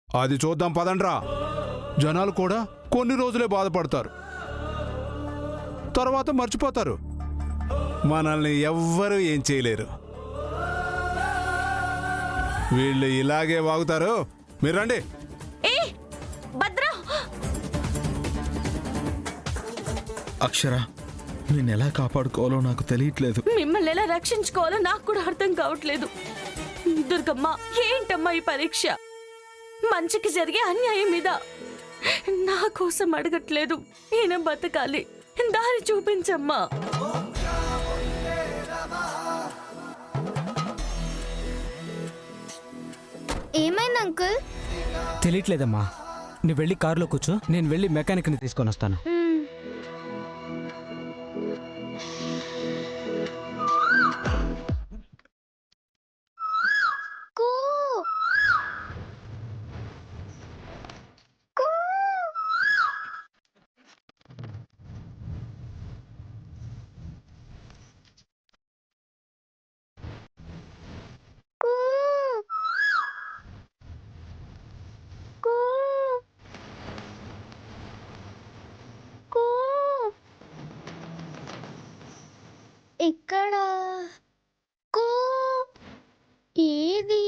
అది చూద్దాం పదండ్రా. జనాలు కూడా కొన్ని రోజులే బాధపడతారు, తర్వాత మర్చిపోతారు. మనల్ని ఎవ్వరూ ఏం చేయలేరు. వీళ్ళు ఇలాగే వాగుతారు. మీరు రండి. అక్షర, నేను ఎలా కాపాడుకోవాలో నాకు తెలియట్లేదు. మిమ్మల్ని ఎలా రక్షించుకోవాలో నాకు కూడా అర్థం కావట్లేదు. దుర్గమ్మ, ఏంటమ్మా ఈ పరీక్ష? మంచికి జరిగే అన్యాయం మీద నా కోసం అడగట్లేదు. ఈయన బతకాలి, దారి చూపించమ్మా. ఏమైంది అంకుల్? తెలియట్లేదమ్మా. నువ్వు వెళ్ళి కారులో కూర్చో, నేను వెళ్ళి మెకానిక్ని తీసుకొని వస్తాను. ఇక్కడ కూ ఏది?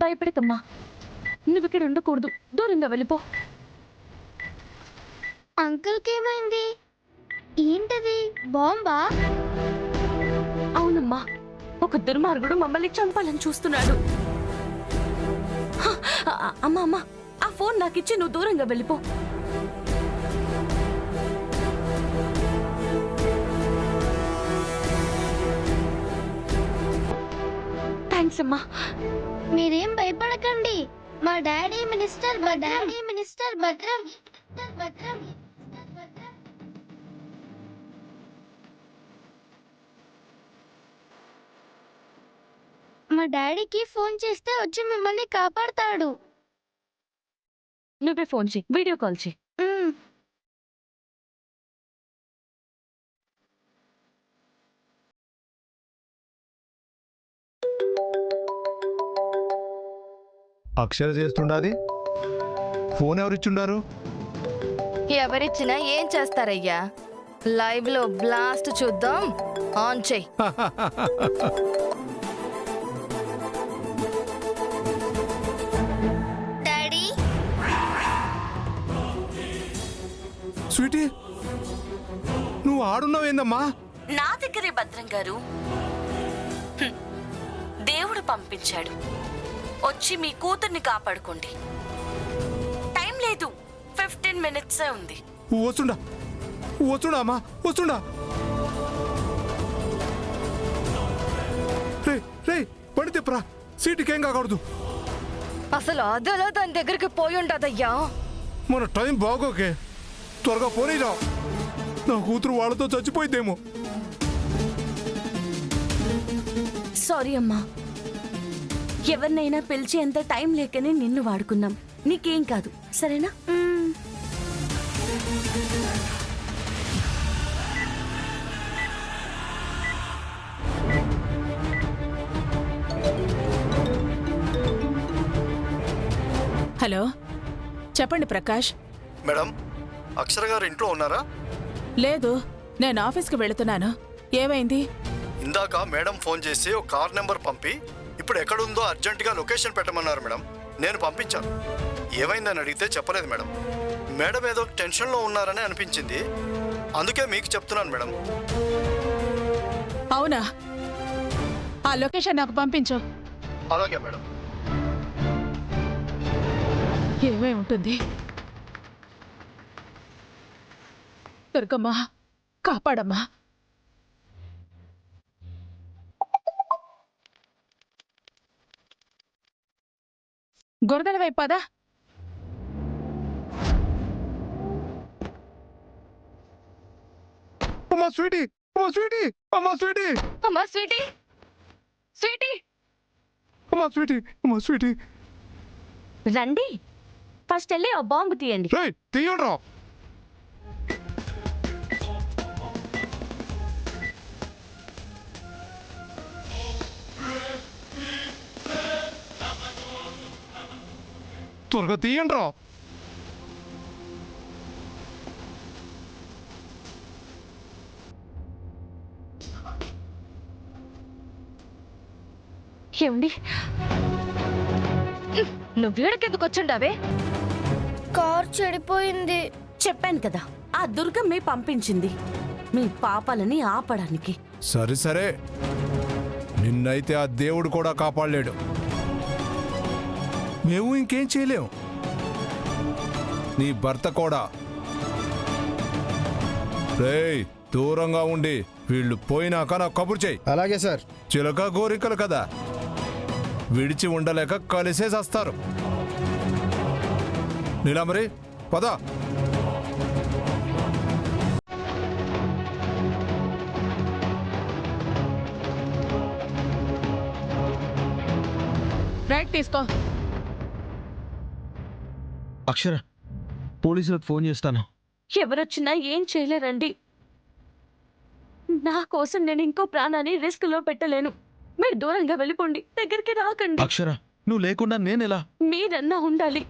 భయపడకమ్మా, నువ్వు ఇక్కడ ఉండకూడదు, దూరంగా వెళ్ళిపో. అంకుల్కి ఏమైంది? ఏంటది? బాంబా? అవునమ్మా, ఒక దుర్మార్గుడు మమ్మల్ని చంపాలని చూస్తున్నాడు. అమ్మా అమ్మా, ఆ ఫోన్ నాకిచ్చి నువ్వు దూరంగా వెళ్ళిపో. థ్యాంక్స్ అమ్మా. మీరేం భయపడకండి. మా డాడీ మినిస్టర్ భద్రం. మా డాడీకి ఫోన్ చేస్తే వచ్చి మిమ్మల్ని కాపాడతాడు. నువ్వే ఫోన్ చేయి, వీడియో కాల్ చేయి. అక్షర చేస్తుండాది. ఫోన్ ఎవరిచ్చుండారు? ఎవరిచ్చినా ఏం చేస్తారయ్యా? లైవ్ లో బ్లాస్ట్ చూద్దాం. ఆన్ చెయ్యి. డాడీ, స్వీటీ, నువ్వు ఆడున్నావేందమ్మా? నా దగ్గరే భద్రం గారు. దేవుడు పంపించాడు, వచ్చి మీ కూతుర్ని కాపాడుకోండి. టైం లేదు, 15 minutes ఉంది. వస్తుండా అమ్మా, వస్తుండా. రే పడి తిప్పరా, సీటుకేం కాకూడదు. అసలు అదలా దాని దగ్గరికి పోయి ఉండదయ్యా. మన టైం బాగోకే, త్వరగా పోనీరా. నా కూతురు వాళ్ళతో చచ్చిపోయిద్దేమో. సారీ అమ్మా, ఎవరినైనా పిలిచేంత టైం లేకనే నిన్ను వాడుకున్నాం. నీకేం కాదు, సరేనా? హలో, చెప్పండి ప్రకాష్. మేడం, అక్షర గారు ఇంట్లో ఉన్నారా? లేదు, నేను ఆఫీస్కి వెళుతున్నాను. ఏమైంది? ఇందాక మేడం ఫోన్ చేసి ఒక కార్ నెంబర్ పంపి ఇప్పుడు ఎక్కడుందో అర్జెంటుగా లొకేషన్ పెట్టమన్నారు మేడం. నేను పంపించాను. ఏమైందని అడిగితే చెప్పలేదు మేడం. మేడం ఏదో టెన్షన్లో ఉన్నారని అనిపించింది, అందుకే మీకు చెప్తున్నాను మేడం. అవునా? ఆ లొకేషన్ నాకు పంపించు. అలాగే మేడం. ఏమై ఉంటుంది? దుర్గమ్మా, కాపాడమ్మా. గొరదల వైపు పదా. అమ్మా స్వీటీ, అమ్మా స్వీటీ, అమ్మా స్వీటీ, అమ్మా స్వీటీ, స్వీటీ. అమ్మా స్వీటీ, అమ్మా స్వీటీ. రండి ఫస్ట్ వెళ్ళి ఆ బాంబు తీయండి. రేయ్ తీయండ్రా. త్వరగా తీయండ్రా. ఏమండి నువ్వు వీడకెందుకు వచ్చుండావే? కార్ చెడిపోయింది. చెప్పాను కదా ఆ దుర్గమ్మే పంపించింది మీ పాపాలని ఆపడానికి. సరే సరే, నిన్నైతే ఆ దేవుడు కూడా కాపాడలేడు. మేము ఇంకేం చేయలేం. నీ భర్త కూడా. రేయ్ దూరంగా ఉండి వీళ్ళు పోయినాక నాకు కబురు చేయి. అలాగే సార్. చిలక గోరికలు కదా, విడిచి ఉండలేక కలిసే చేస్తారు. నీలాంబరి పద. రైట్ తీసుకో. అక్షర, పోలీసులకు ఫోన్ చేస్తాను. ఎవరొచ్చినా ఏం చేయలేరండి. నా కోసం నేను ఇంకో ప్రాణాన్ని రిస్క్ లో పెట్టలేను. మీరు దూరంగా వెళ్ళిపోండి, దగ్గరికి రాకండి. అక్షర, నువ్వు లేకుండా నేనెలా? మీరన్నా ఉండాలి,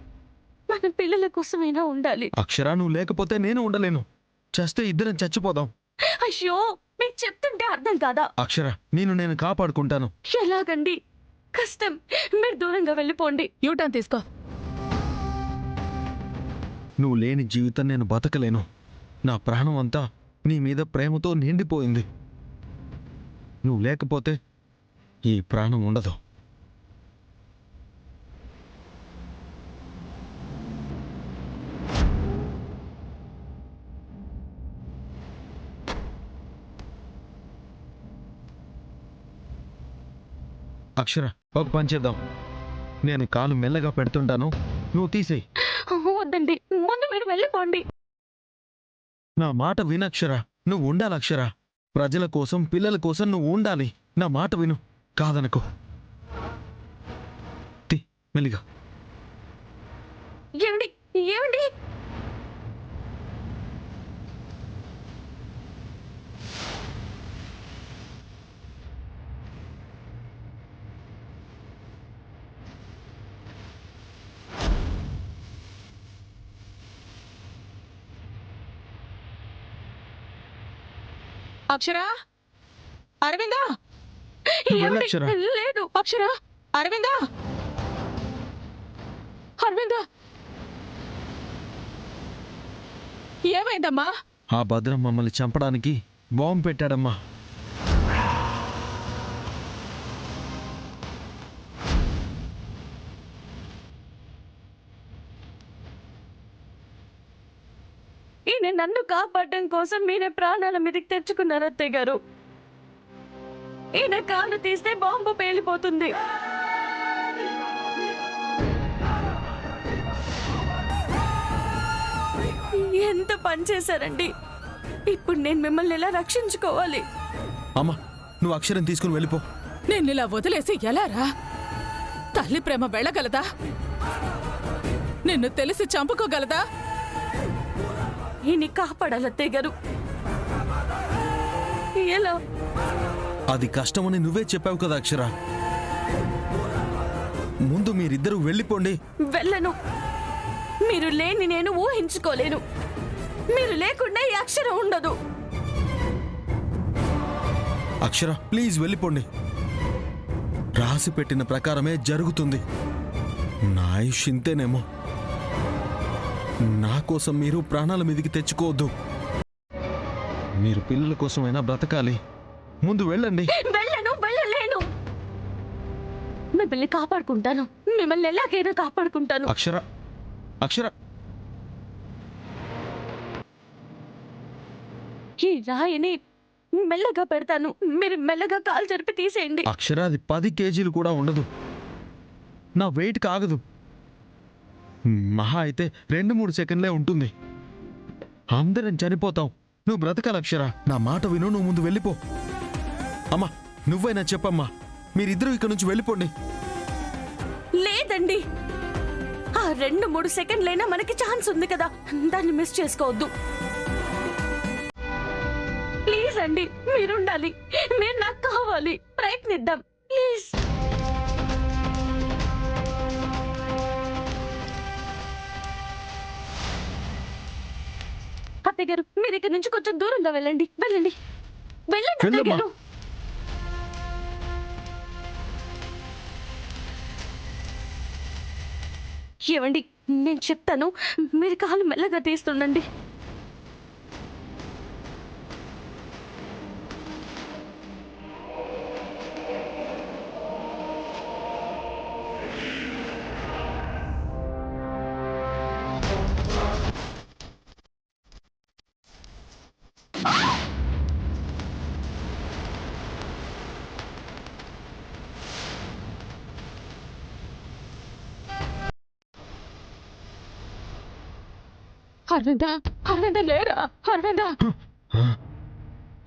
మన పిల్లల కోసమైనా ఉండాలి. అక్షర, నువ్వు లేకపోతే నేను ఉండలేను. చేస్తే ఇద్దరం చచ్చిపోదాం. అయ్యో మీకు చెప్తుంటే అర్థం కాదా? అక్షర, నేను కాపాడుకుంటాను. ఎలాగండి? కష్టం, మీరు దూరంగా వెళ్ళిపోండి. యూటర్న్ తీసుకో. నువ్వు లేని జీవితం నేను బతకలేను. నా ప్రాణం అంతా నీ మీద ప్రేమతో నిండిపోయింది. నువ్వు లేకపోతే ఈ ప్రాణం ఉండదు. అక్షర, ఒక పని చేద్దాం. నేను కాలు మెల్లగా పెడుతుంటాను, నువ్వు తీసేయి. వద్దండి, ముందు మీరు వెళ్ళిపోండి. నా మాట వినక్షర. నువ్వు ఉండాలి అక్షర. ప్రజల కోసం, పిల్లల కోసం నువ్వు ఉండాలి. నా మాట విను, కాదనుకో. మెల్లిగా. ఏమండి ఏమండి? అక్షర, అరవిందా, ఏమండి? అక్షర. లేదు. అక్షర, అరవిందా, అరవిందా, ఏమైందమ్మా? ఆ భద్రం మమ్మల్ని చంపడానికి బాంబు పెట్టాడమ్మా. ఈయన నన్ను కాపాడడం కోసం మీరే ప్రాణాల మీదకి తెచ్చుకున్నారు అత్తయ్య గారు. ఈయన కాళ్ళు తీస్తే బాంబు పేలిపోతుంది. ఎంత పని చేశారండి. ఇప్పుడు నేను మిమ్మల్ని ఎలా రక్షించుకోవాలి? అమ్మా, నువ్వు అక్షరం తీసుకుని వెళ్ళిపో. నేను ఇలా వదిలేసి ఎలారా? తల్లి ప్రేమ వెళ్ళగలదా? నిన్ను తెలిసి చంపుకోగలదా? ఈయన్ని కాపాడాలి అత్తయ్య గారు. ఎలా? అది కష్టమని నువ్వే చెప్పావు కదా అక్షర. ముందు మీరిద్దరూ వెళ్ళిపోండి. వెళ్ళను. మీరు లేని నేను ఊహించుకోలేను. మీరు లేకుండా ఈ అక్షరం ఉండదు. అక్షర, ప్లీజ్ వెళ్ళిపోండి. రాసి పెట్టిన ప్రకారమే జరుగుతుంది. నా ఆయుష్ ఇంతేనేమో. నా కోసం మీరు ప్రాణాల మీదికి తెచ్చుకోవద్దు. మీరు పిల్లల కోసమైనా బ్రతకాలి. ముందు వెళ్ళండి. వెళ్ళను, వెళ్ళలేను. మిమ్మల్ని కాపాడుకుంటాను. మిమ్మల్ని ఎలాగైనా కాపాడుకుంటాను. అక్షర, అక్షర, ఈ రాయిని మెల్లగా పెడతాను. మీరు మెల్లగా కాలు జరిపి తీసేయండి. అక్షర, అది 10 కేజీలు కూడా ఉండదు. నా వెయిట్ కాగదు. మహా అయితే 2-3 సెకండ్లే ఉంటుంది. అందరం చనిపోతాం. నువ్వు బ్రతకాలి అక్షర. నా మాట విను, నువ్వు ముందు వెళ్ళిపో. అమ్మా నువ్వైనా చెప్పమ్మా, మీరిద్దరూ ఇక్కడ నుంచి వెళ్ళిపోండి. లేదండి, ఆ 2-3 సెకండ్లైనా మనకి ఛాన్స్ ఉంది కదా, దాన్ని మిస్ చేసుకోవద్దు. ప్లీజ్ అండి, మీరుండాలి, మీరు నాకు కావాలి, ప్రయత్నిద్దాం ప్లీజ్. అత్తయ్య గారు, మీరు ఇక్కడ నుంచి కొంచెం దూరంగా వెళ్ళండి, వెళ్ళండి వెళ్ళండి అత్తయ్య వెళ్ళమ్మా. గారు. ఏవండి, నేను చెప్తాను, మీరు కాలు మెల్లగా తీస్తుండండి. అరవింద, అరవింద లేరా? అరవింద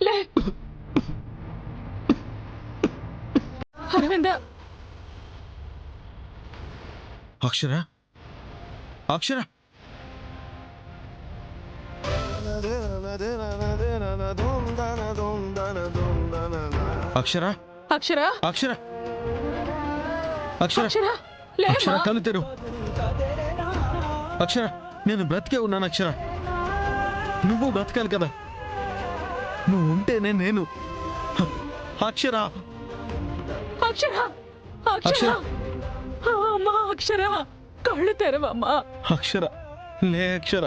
లే, అరవింద. అక్షర, అక్షర, అక్షర, అక్షర, అక్షర, అక్షర, అక్షర అక్షర లేమ్మా. కళ్ళు తెరు. అక్షర, నేను బ్రతికే ఉన్నాను అక్షర. నువ్వు బ్రతకాలి కదా, నువ్వు ఉంటేనే నేను. అక్షర, అక్షర, అక్షర, అక్షర. అమ్మా అక్షర, కళ్ళు తెరవమ్మా. అక్షర లే అక్షర,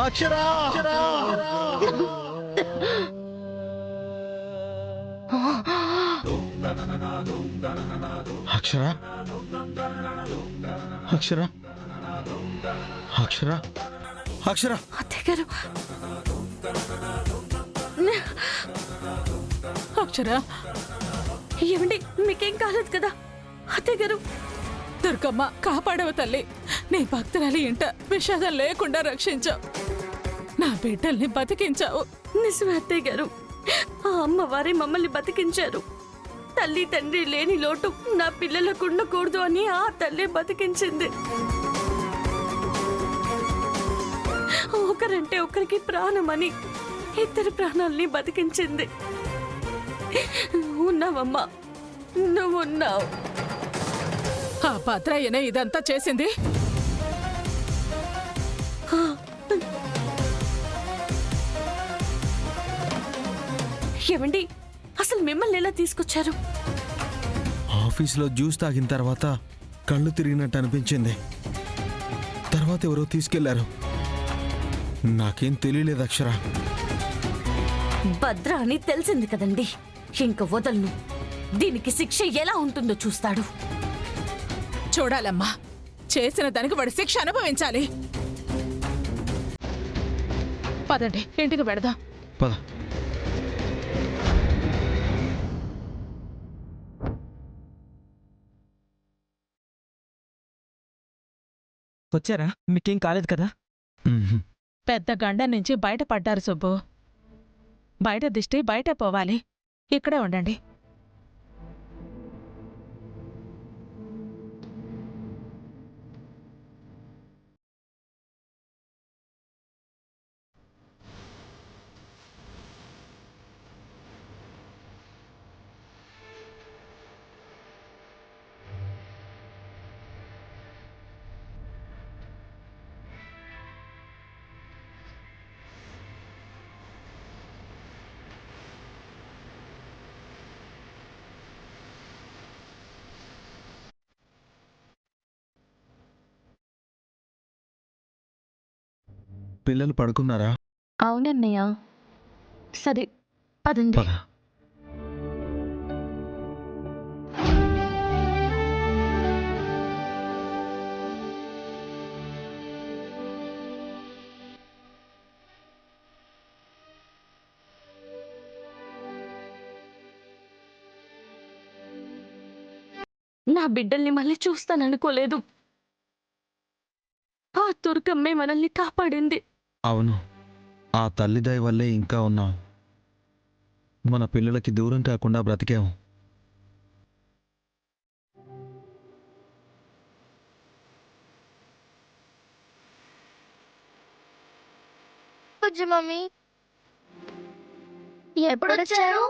అక్షర, అక్షర, అక్షర, అక్షర, అక్షర. అత్తయ్య గారు, అక్షర, ఏమండి, మీకేం కాలేదు కదా? అత్తయ్య గారు, దుర్గమ్మ కాపాడవ తల్లి. నీ భక్తురాలి ఇంట విషాదం లేకుండా రక్షించావు, నా బిడ్డల్ని బతికించావు. నిజమే అత్తయ్య గారు, ఆ అమ్మవారే మమ్మల్ని బతికించారు. తల్లి తండ్రి లేని లోటు నా పిల్లలకు ఉండకూడదు అని ఆ తల్లి బతికించింది. ఒకరంటే ఒకరికి ప్రాణమని ఇద్దరి ప్రాణాలని బతికించింది. ఉన్నావమ్మా, నువ్వు ఉన్నావు. ఆ భద్రయ్యనే ఇదంతా చేసింది. ఏమండి, అసలు మిమ్మల్ని ఎలా తీసుకొచ్చారు? ఆఫీస్లో జ్యూస్ తాగిన తర్వాత కళ్ళు తిరిగినట్టు అనిపించింది. తర్వాత ఎవరో తీసుకెళ్లారు. నాకేం తెలియలేదు అక్షర. భద్ర అని తెలిసింది కదండి, ఇంక వదలను. దీనికి శిక్ష ఎలా ఉంటుందో చూస్తాడు. చూడాలమ్మా, చేసిన దానికి వాడి శిక్ష అనుభవించాలి. పదండి, ఇంటికి పెడదాం. పద. వచ్చారా? మీకేం కాలేదు కదా? మ్మ్. పెద్ద గండం నుంచి బయటపడ్డారు సుబ్బు. బయట దిష్టి బయట పోవాలి. ఇక్కడే ఉండండి. పిల్లలు పడుకున్నారా? అవునన్నయ్య. సరే పదండి. పద. నా బిడ్డల్ని మళ్ళీ చూస్తాననుకోలేదు. ఆ దుర్గమ్మే మనల్ని కాపాడింది. అవును, ఆ తల్లి దయ వల్లే ఇంకా ఉన్నాం. మన పిల్లలకి దూరం కాకుండా బ్రతికాము. బుజ్జి మమ్మీ ఎప్పుడు వచ్చారు?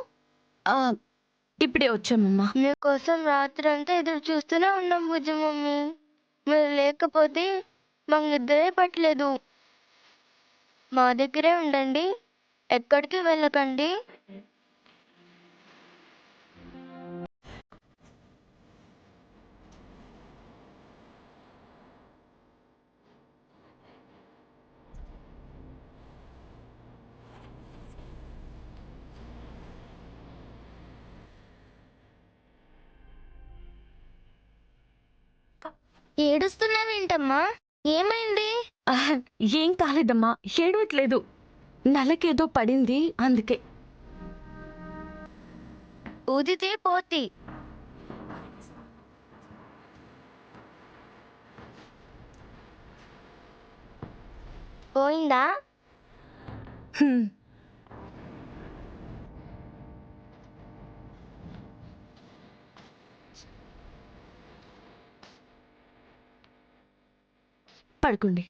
ఇప్పుడే వచ్చామమ్మా. మీకోసం రాత్రి అంతా ఎదురు చూస్తూనే ఉన్నాం బుజ్జి మమ్మీ. మీరు లేకపోతే మాకు నిద్రే పట్టలేదు. మా దగ్గరే ఉండండి, ఎక్కడికి వెళ్ళకండి. ఏడుస్తున్నావేంటమ్మా? ఏమైంది? ఏం కాలేదమ్మా, ఏడవట్లేదు. నలకేదో పడింది అందుకే. ఊదితే పోతి. పోయిందా? హ్మ్. పడుకోండి.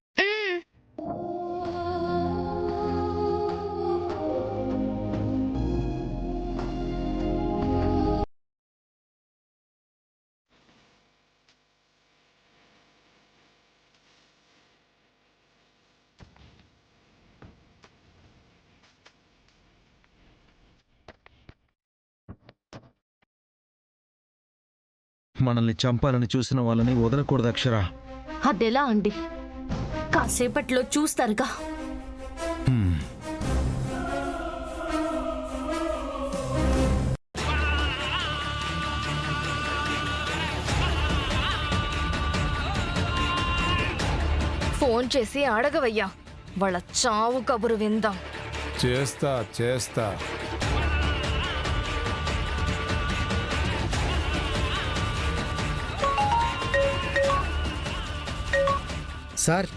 మనల్ని చంపాలని చూసిన వాళ్ళని వదలకూడదు అక్షర. అదెలా అండి? కాసేపట్లో చూస్తారుగా. ఫోన్ చేసి అడగవయ్యా, వాళ్ళ చావు కబురు విందాం. చేస్తా. సార్,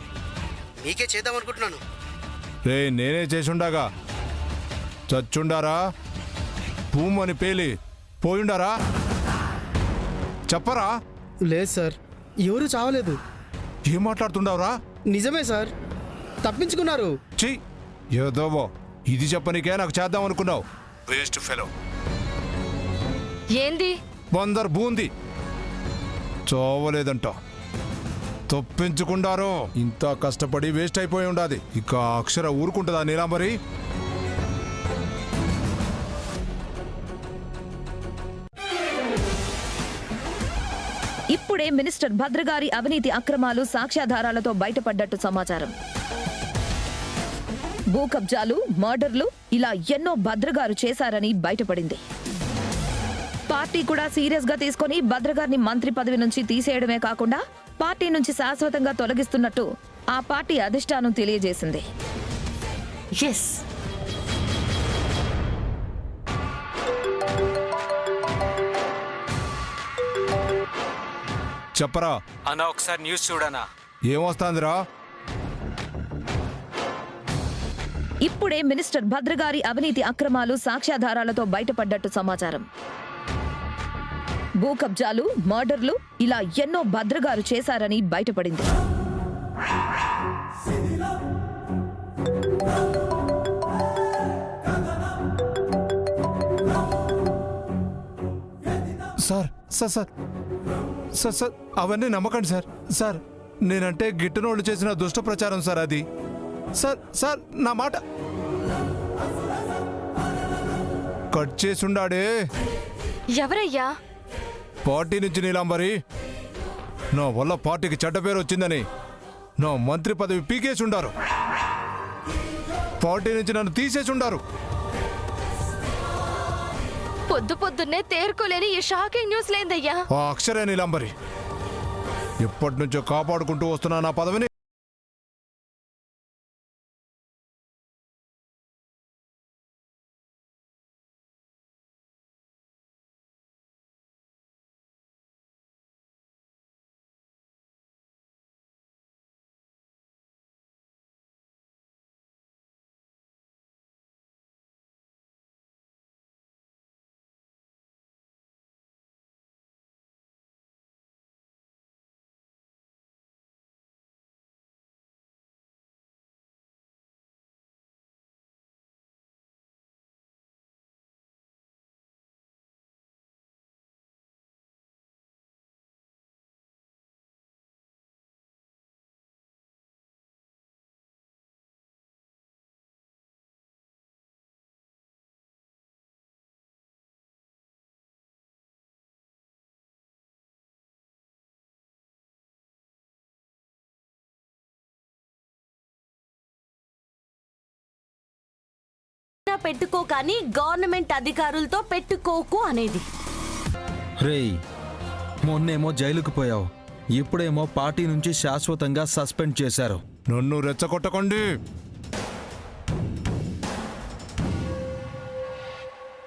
నీకే చేద్దాం అనుకుంటున్నాను. నేనే చేసుండగా చచ్చుండారా? భూమని పేలి పోయుండారా? చెప్పరా? లేదు సార్, ఎవరు చావలేదు. ఏం మాట్లాడుతుండవురా? నిజమే సార్, తప్పించుకున్నారు. ఛీ, ఏదోవో ఇది చెప్పనికే నాకు చేద్దాం అనుకున్నావు. Waste fellow. ఏంది? బందర్ బూంది చావలేదంట, తప్పించుకుండారు. ఇంత కష్టపడి వేస్ట్ అయిపోయి ఉండాది. ఇక అక్షర ఊరుకుంటుందా నీలాంబరి? ఇప్పుడే మినిస్టర్ భద్రగారి అవినీతి అక్రమాలు సాక్ష్యాధారాలతో బయటపడ్డట్టు సమాచారం. భూ కబ్జాలు, మర్డర్లు ఇలా ఎన్నో భద్రగారు చేశారని బయటపడింది. పార్టీ కూడా సీరియస్ గా తీసుకుని భద్రగారిని మంత్రి పదవి నుంచి తీసేయడమే కాకుండా పార్టీ నుంచి శాశ్వతంగా తొలగిస్తున్నట్టు ఆ పార్టీ అధిష్టానం తెలియజేసింది. ఎస్, చెప్పరా అన్న, ఒకసారి న్యూస్ చూడనా? ఏమొస్తాందిరా? ఇప్పుడే మినిస్టర్ భద్రగారి అవినీతి అక్రమాలు సాక్ష్యాధారాలతో బయటపడ్డట్టు సమాచారం. భూ కబ్జాలు, మర్డర్లు ఇలా ఎన్నో భద్రగారు చేశారని బయటపడింది. Sir sir sir sir sir అవన్నీ నమ్మకండి సార్. సార్, నేనంటే గిట్టనోళ్ళు చేసిన దుష్ట ప్రచారం సార్ అది. సార్ సార్ నా మాట కట్ చేసుండాడే. ఎవరయ్యా? పార్టీ నుంచి నీలాంబరి నా వల్ల పార్టీకి చెడ్డ పేరు వచ్చిందని నా మంత్రి పదవి పీకేసి ఉండారు. పార్టీ నుంచి నన్ను తీసేసి ఉండారు. పొద్దు పొద్దున్నే తేరుకోలేని ఈ షాకింగ్ న్యూస్ లేదయ్యా. ఆ అక్షరే నీలాంబరి ఎప్పటి నుంచో కాపాడుకుంటూ వస్తున్నా నా పదవిని పెట్టుకో కానీ గవర్నమెంట్ అధికారులతో పెట్టుకోకు అనేది. రేయ్, మొన్నేమో జైలుకు పోయావు, ఇప్పుడేమో పార్టీ నుంచి శాశ్వతంగా సస్పెండ్ చేశారు. నన్ను రెచ్చగొట్టకండి.